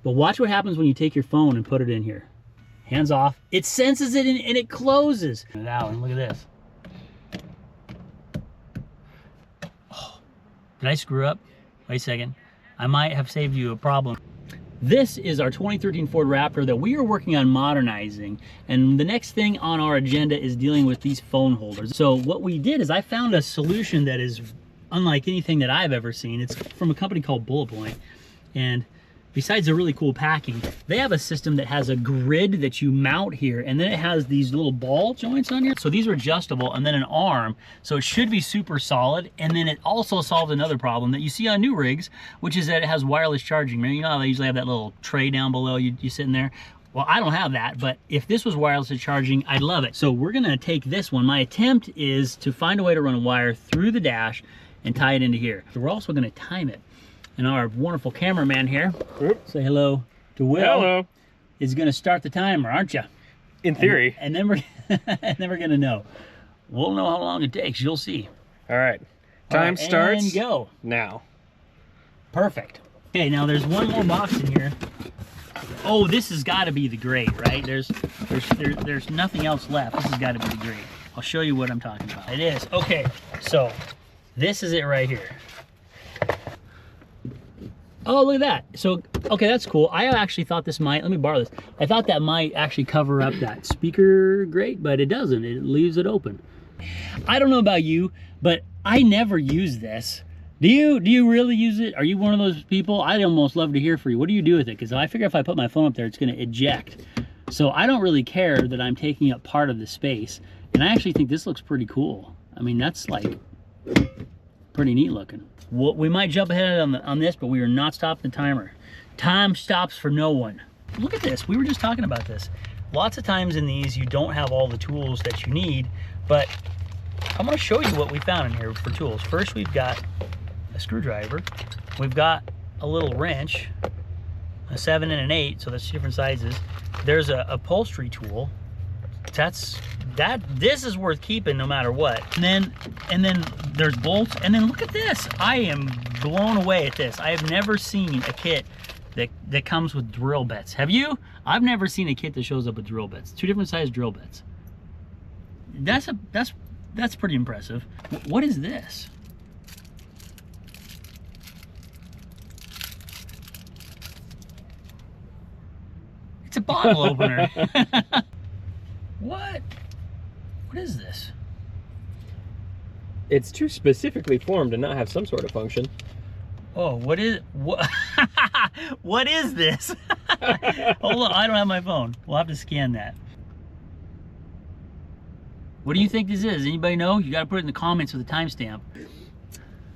But watch what happens when you take your phone and put it in here. Hands off. It senses it and it closes. That one, look at this. Oh, did I screw up? Wait a second. I might have saved you a problem. This is our 2013 Ford Raptor that we are working on modernizing. And the next thing on our agenda is dealing with these phone holders. So what we did is I found a solution that is unlike anything that I've ever seen. It's from a company called Bullet Point. And besides the really cool packing, they have a system that has a grid that you mount here, and then it has these little ball joints on here. So these are adjustable, and then an arm. So it should be super solid. And then it also solved another problem that you see on new rigs, which is that it has wireless charging. You know how they usually have that little tray down below you sit in there? Well, I don't have that, but if this was wireless charging, I'd love it. So we're gonna take this one. My attempt is to find a way to run a wire through the dash and tie it into here. So we're also gonna time it. And our wonderful cameraman here, say hello to Will. Hello. Is going to start the timer, aren't you? In theory. And then we're going to know. We'll know how long it takes. You'll see. All right. Time starts. And go. Now. Perfect. Okay, now there's one more box in here. Oh, this has got to be the grate, right? There's nothing else left. This has got to be the grate. I'll show you what I'm talking about. It is. Okay, so this is it right here. Oh, look at that. So, okay, that's cool. I actually thought this might, let me borrow this. I thought that might actually cover up that speaker grate, but it doesn't. It leaves it open. I don't know about you, but I never use this. Do you really use it? Are you one of those people? I'd almost love to hear from you. What do you do with it? Because I figure if I put my phone up there, it's going to eject. So I don't really care that I'm taking up part of the space. And I actually think this looks pretty cool. I mean, that's like pretty neat looking. Well, we might jump ahead on this, but we are not stopping the timer. Time stops for no one. Look at this. We were just talking about this. Lots of times in these, you don't have all the tools that you need, but I'm going to show you what we found in here for tools. First, we've got a screwdriver. We've got a little wrench, a 7 and an 8, so that's different sizes. There's a upholstery tool. This is worth keeping no matter what. And then there's bolts, and then look at this. I am blown away at this. I have never seen a kit that comes with drill bits. Have you? I've never seen a kit that shows up with drill bits. 2 different size drill bits. That's pretty impressive. What is this? It's a bottle opener. What? What is this? It's too specifically formed to not have some sort of function. Oh, what is this? Hold on, I don't have my phone. We'll have to scan that. What do you think this is? Anybody know? You got to put it in the comments with a timestamp.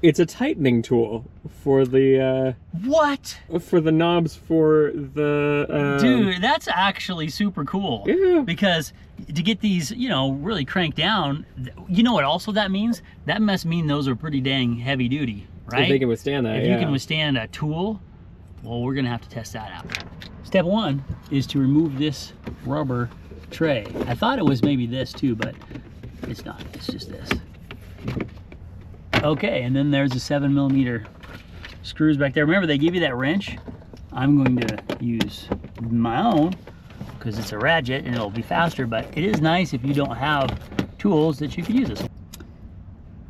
It's a tightening tool for the what? For the knobs for the Dude, that's actually super cool. Yeah. Because to get these, you know, really cranked down, you know what also that means? That must mean those are pretty dang heavy duty, right? If they can withstand that, If you can withstand a tool, well, we're gonna have to test that out. Step 1 is to remove this rubber tray. I thought it was maybe this too, but it's not. It's just this. Okay, and then there's a 7mm screws back there. Remember, they give you that wrench. I'm going to use my own because it's a ratchet and it'll be faster, but it is nice if you don't have tools that you can use this.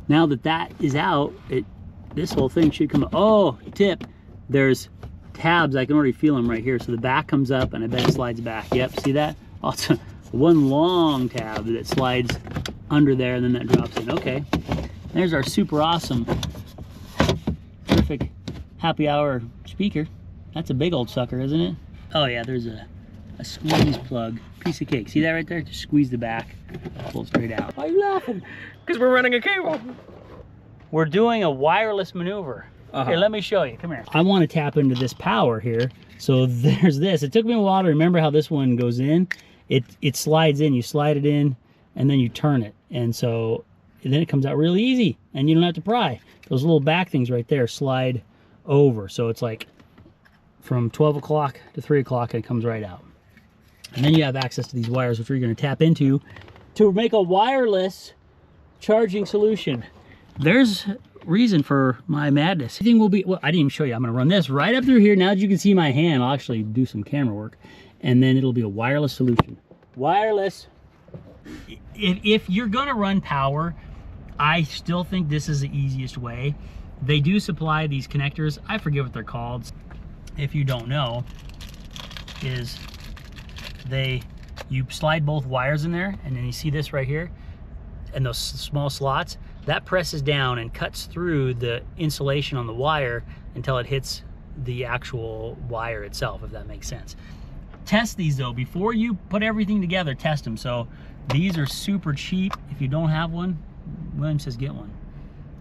Now that that is out, this whole thing should come, oh, tip, there's tabs. I can already feel them right here. So the back comes up and I bet it slides back. Yep, see that? Oh, it's one long tab that slides under there and then that drops in. Okay. There's our super awesome, terrific happy hour speaker. That's a big old sucker, isn't it? Oh yeah, there's a squeeze plug, piece of cake. See that right there? Just squeeze the back, pull it straight out. Why are you laughing? Because we're running a cable. We're doing a wireless maneuver. Here, let me show you, come here. I want to tap into this power here. So there's this. It took me a while to remember how this one goes in. It slides in, you slide it in, and then you turn it. And so, and then it comes out really easy and you don't have to pry. Those little back things right there slide over. So it's like from 12 o'clock to 3 o'clock and it comes right out. And then you have access to these wires, which we're going to tap into to make a wireless charging solution. There's reason for my madness. Everything will be, well, I didn't even show you. I'm gonna run this right up through here. Now that you can see my hand, I'll actually do some camera work, and then it'll be a wireless solution. Wireless. If you're gonna run power, I still think this is the easiest way. They do supply these connectors. I forget what they're called. If you don't know, is you slide both wires in there, and then you see this right here, and those small slots, that presses down and cuts through the insulation on the wire until it hits the actual wire itself, if that makes sense. Test these though, before you put everything together, test them. So these are super cheap. If you don't have one, William says get one.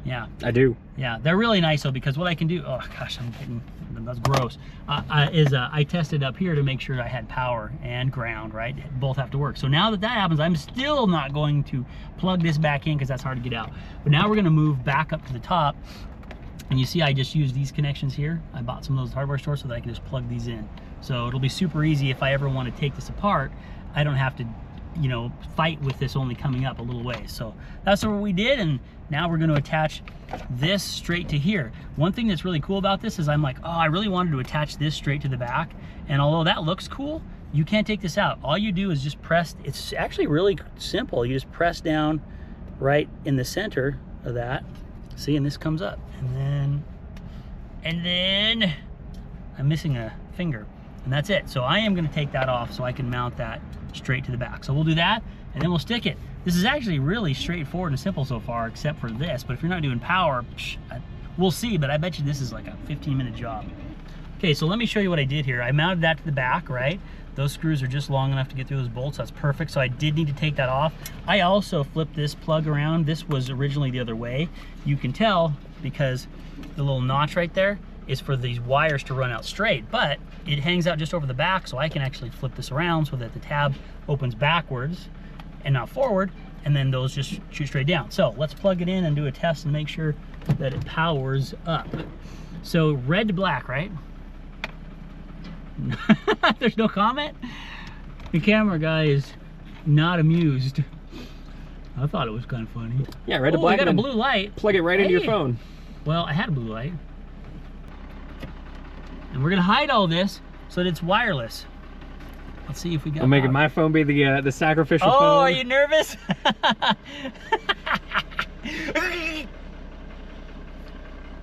Yeah. I do. Yeah, they're really nice though, because what I can do, oh gosh, I'm getting, that's gross, I tested up here to make sure I had power and ground, right? Both have to work. So now that that happens, I'm still not going to plug this back in because that's hard to get out. But now we're gonna move back up to the top, and you see I just used these connections here. I bought some of those hardware stores so that I can just plug these in. So it'll be super easy if I ever want to take this apart. I don't have to, you know, fight with this only coming up a little ways. So that's what we did, and now we're going to attach this straight to here. One thing that's really cool about this is I'm like, oh, I really wanted to attach this straight to the back, and although that looks cool, you can't take this out. All you do is just press, it's actually really simple. You just press down right in the center of that, see, and this comes up, and then I'm missing a finger, and that's it. So I am going to take that off so I can mount that straight to the back. So we'll do that, and then we'll stick it. This is actually really straightforward and simple so far, except for this. But if you're not doing power, we'll see, but I bet you this is like a 15-minute job. Okay, so let me show you what I did here. I mounted that to the back, right? Those screws are just long enough to get through those bolts. That's perfect. So I did need to take that off. I also flipped this plug around. This was originally the other way. You can tell because the little notch right there is for these wires to run out straight, but it hangs out just over the back, so I can actually flip this around so that the tab opens backwards and not forward, and then those just shoot straight down. So let's plug it in and do a test and make sure that it powers up. So red to black, right? There's no comment? The camera guy is not amused. I thought it was kind of funny. Yeah, red to black. I got a blue light. Plug it right into your phone. Well, I had a blue light. And we're gonna hide all this so that it's wireless. Let's see if we got. I'm making my phone be the sacrificial phone. Oh, are you nervous?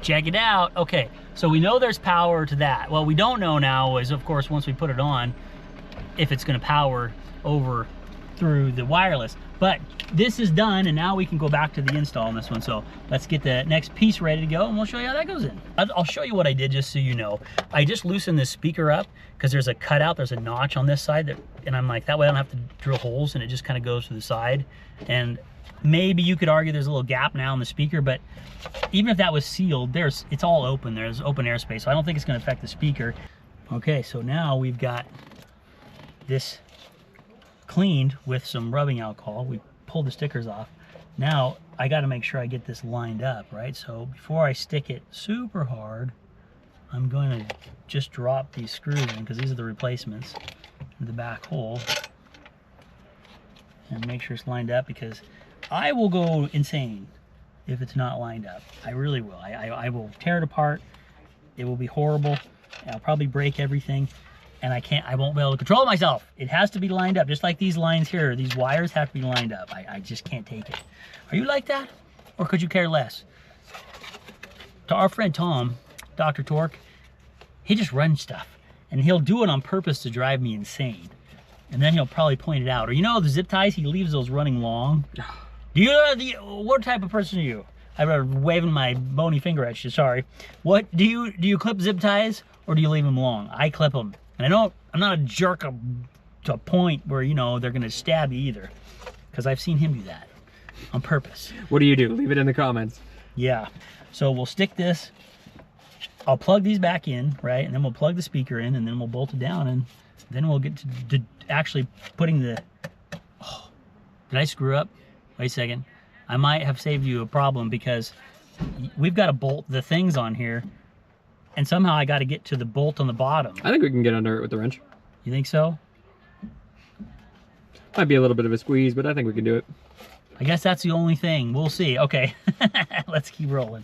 Check it out. Okay, so we know there's power to that. What we don't know now is, of course, once we put it on, if it's gonna power over through the wireless. But this is done, and now we can go back to the install on this one. So let's get the next piece ready to go, and we'll show you how that goes in. I'll show you what I did just so you know. I just loosened this speaker up because there's a cutout, there's a notch on this side, and I'm like, that way I don't have to drill holes, and it just kind of goes to the side. And maybe you could argue there's a little gap now in the speaker, but even if that was sealed, it's all open. There's open airspace, so I don't think it's gonna affect the speaker. Okay, so now we've got this cleaned with some rubbing alcohol. We pulled the stickers off. Now I got to make sure I get this lined up, right? So before I stick it super hard, I'm going to just drop these screws in, because these are the replacements, in the back hole, and make sure it's lined up, because I will go insane if it's not lined up. I really will. I will tear it apart. It will be horrible. I'll probably break everything, and I won't be able to control myself. It has to be lined up, just like these lines here. These wires have to be lined up. I just can't take it. Are you like that? Or could you care less? To our friend Tom, Dr. Torque, he just runs stuff, and he'll do it on purpose to drive me insane. And then he'll probably point it out. Or you know the zip ties, he leaves those running long. What type of person are you? I'm waving my bony finger at you, sorry. What, do you clip zip ties, or do you leave them long? I clip them. And I'm not a jerk to a point where, you know, they're gonna stab you either, because I've seen him do that on purpose. What do you do? Leave it in the comments. Yeah, so we'll stick this, I'll plug these back in, right? And then we'll plug the speaker in, and then we'll bolt it down, and then we'll get to actually putting the, oh, did I screw up? Wait a second. I might have saved you a problem, because we've got to bolt the things on here, and somehow I got to get to the bolt on the bottom. I think we can get under it with the wrench. You think so? Might be a little bit of a squeeze, but I think we can do it. I guess that's the only thing. We'll see. Okay, let's keep rolling.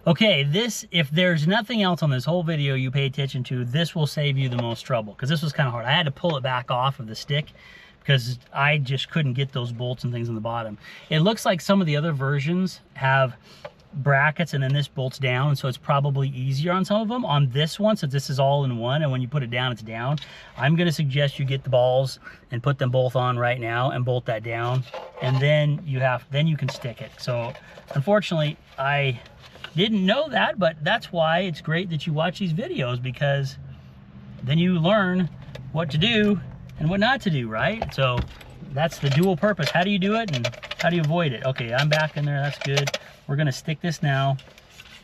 Okay, this, if there's nothing else on this whole video you pay attention to, this will save you the most trouble, because this was kind of hard. I had to pull it back off of the stick because I just couldn't get those bolts and things on the bottom. It looks like some of the other versions have brackets and then this bolts down, so it's probably easier on some of them. On this one, since this is all in one and when you put it down, it's down, I'm gonna suggest you get the balls and put them both on right now and bolt that down, and then you can stick it. So unfortunately, I didn't know that, but that's why it's great that you watch these videos, because then you learn what to do and what not to do, right? So that's the dual purpose. How do you do it and how do you avoid it? Okay, I'm back in there, that's good. We're gonna stick this now.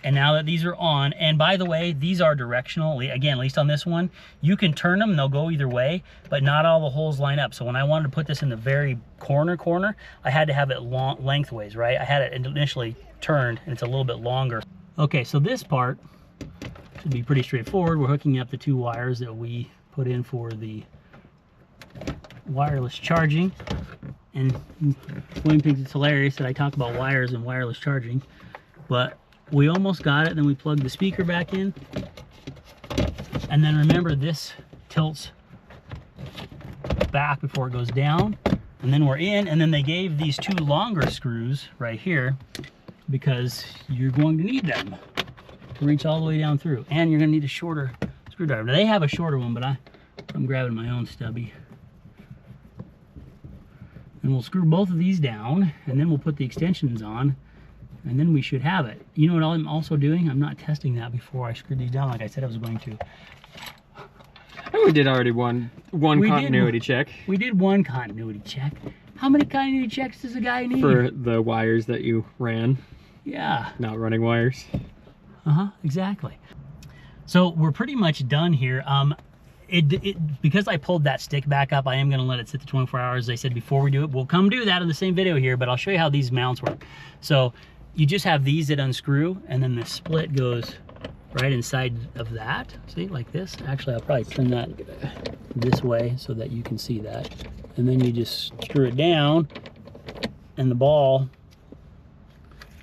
And now that these are on, and by the way, these are directional, again, at least on this one, you can turn them and they'll go either way, but not all the holes line up. So when I wanted to put this in the very corner, I had to have it lengthways, right? I had it initially turned and it's a little bit longer. Okay, so this part should be pretty straightforward. We're hooking up the 2 wires that we put in for the wireless charging. And William thinks it's hilarious that I talk about wires and wireless charging, but we almost got it. Then we plugged the speaker back in, and then remember, this tilts back before it goes down, and then we're in. And then they gave these 2 longer screws right here because you're going to need them to reach all the way down through, and you're going to need a shorter screwdriver. Now, they have a shorter one, but I'm grabbing my own stubby. And we'll screw both of these down, and then we'll put the extensions on, and then we should have it. You know what I'm also doing? I'm not testing that before I screw these down like I said I was going to. And we did already one continuity check. We did 1 continuity check. How many continuity checks does a guy need? For the wires that you ran. Yeah. Not running wires. Exactly. So we're pretty much done here. Because I pulled that stick back up, I am going to let it sit the 24 hours. As I said before we do it, we'll come do that in the same video here, but I'll show you how these mounts work. So you just have these that unscrew, and then the split goes right inside of that. See, like this. Actually, I'll probably turn that this way so that you can see that. And then you just screw it down, and the ball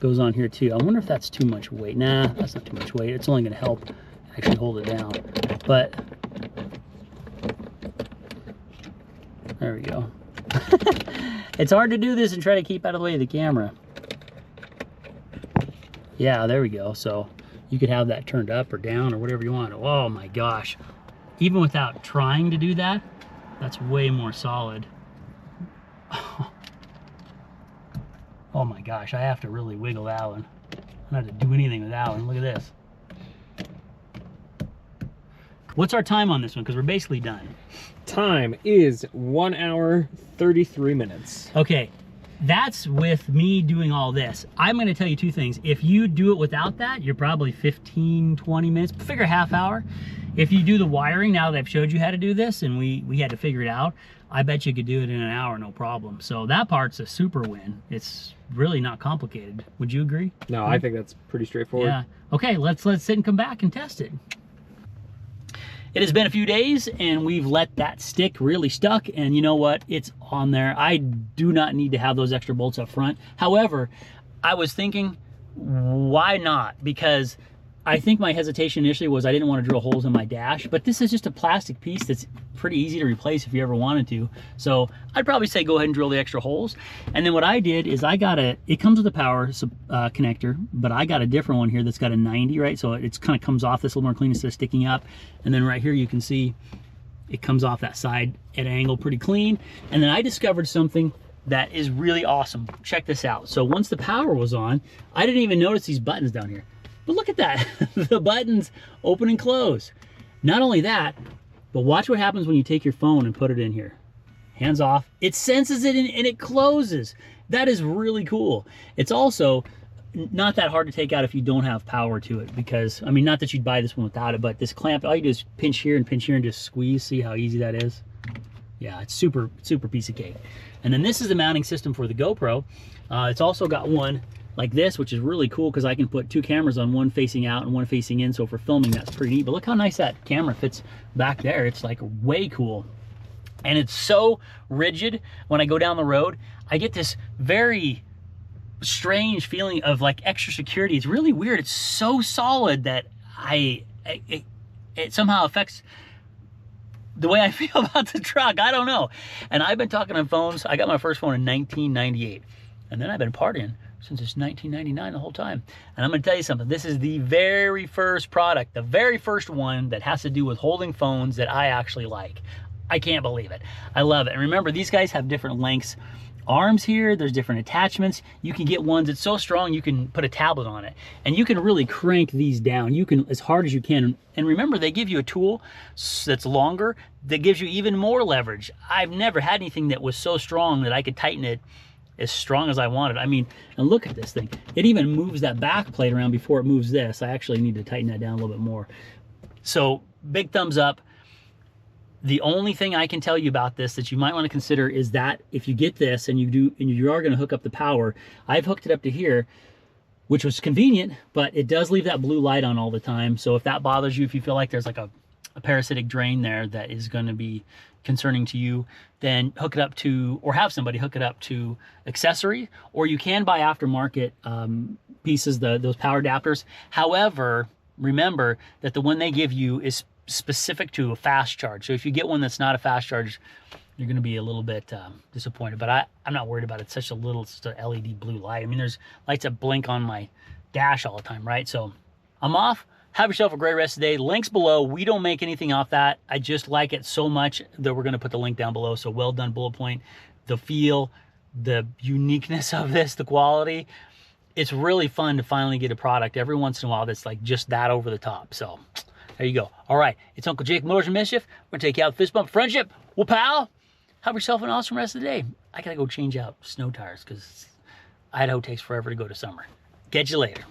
goes on here too. I wonder if that's too much weight. Nah, that's not too much weight. It's only going to help actually hold it down. But there we go. It's hard to do this and try to keep out of the way of the camera. Yeah, there we go. So you could have that turned up or down or whatever you want. Oh my gosh. Even without trying to do that, that's way more solid. Oh my gosh, I have to really wiggle that one. I don't have to do anything with that one. Look at this. What's our time on this one? Because we're basically done. Time is 1 hour, 33 minutes. Okay, that's with me doing all this. I'm going to tell you 2 things. If you do it without that, you're probably 15, 20 minutes. Figure half hour. If you do the wiring, now that I've showed you how to do this and we had to figure it out, I bet you could do it in an hour, no problem. So that part's a super win. It's really not complicated. Would you agree? No, I think that's pretty straightforward. Yeah. Okay, let's sit and come back and test it. It has been a few days and we've let that stick really stuck, and you know what? It's on there. I do not need to have those extra bolts up front. However, I was thinking, why not? Because I think my hesitation initially was I didn't want to drill holes in my dash, but this is just a plastic piece that's pretty easy to replace if you ever wanted to. So I'd probably say go ahead and drill the extra holes. And then what I did is it comes with a power connector, but I got a different one here that's got a 90, right? So it kind of comes off this a little more clean instead of sticking up. And then right here you can see it comes off that side at an angle pretty clean. And then I discovered something that is really awesome. Check this out. So once the power was on, I didn't even notice these buttons down here. But look at that, the buttons open and close. Not only that, but watch what happens when you take your phone and put it in here. Hands off, it senses it and it closes. That is really cool. It's also not that hard to take out if you don't have power to it, because, I mean, not that you'd buy this one without it, but this clamp, all you do is pinch here and just squeeze. See how easy that is? Yeah, it's super piece of cake. And then this is the mounting system for the GoPro. It's also got one like this, which is really cool because I can put 2 cameras on, one facing out and one facing in. So for filming, that's pretty neat. But look how nice that camera fits back there. It's like way cool. And it's so rigid when I go down the road. I get this very strange feeling of like extra security. It's really weird. It's so solid that it somehow affects the way I feel about the truck. I don't know. And I've been talking on phones. I got my first phone in 1998. And then I've been partying since it's 1999 the whole time. And I'm gonna tell you something. This is the very first product, the very first one that has to do with holding phones that I actually like. I can't believe it. I love it. And remember, these guys have different lengths. Arms here, there's different attachments. You can get ones that's so strong you can put a tablet on it, and you can really crank these down. You can as hard as you can. And remember, they give you a tool that's longer that gives you even more leverage. I've never had anything that was so strong that I could tighten it as strong as I wanted. I mean, and look at this thing. It even moves that back plate around before it moves this. I actually need to tighten that down a little bit more. So big thumbs up. The only thing I can tell you about this that you might want to consider is that if you get this and you are going to hook up the power, I've hooked it up to here, which was convenient, but it does leave that blue light on all the time. So if that bothers you, if you feel like there's like a parasitic drain there that is going to be concerning to you, then hook it up to, or have somebody hook it up to accessory, or you can buy aftermarket pieces, those power adapters. However, remember that the one they give you is specific to a fast charge. So if you get one that's not a fast charge, you're going to be a little bit disappointed. But I'm not worried about it. It's such a little, it's just a LED blue light. I mean, there's lights that blink on my dash all the time, right? So I'm off. Have yourself a great rest of the day. Links below. We don't make anything off that. I just like it so much that we're going to put the link down below. So well done, Bullet Point. The feel, the uniqueness of this, the quality. It's really fun to finally get a product every once in a while that's like just that over the top. So there you go. All right, it's Uncle Jake, Motors and Mischief. We're gonna take you out, fist bump, friendship. Well, pal, have yourself an awesome rest of the day. I gotta go change out snow tires because Idaho takes forever to go to summer. Catch you later.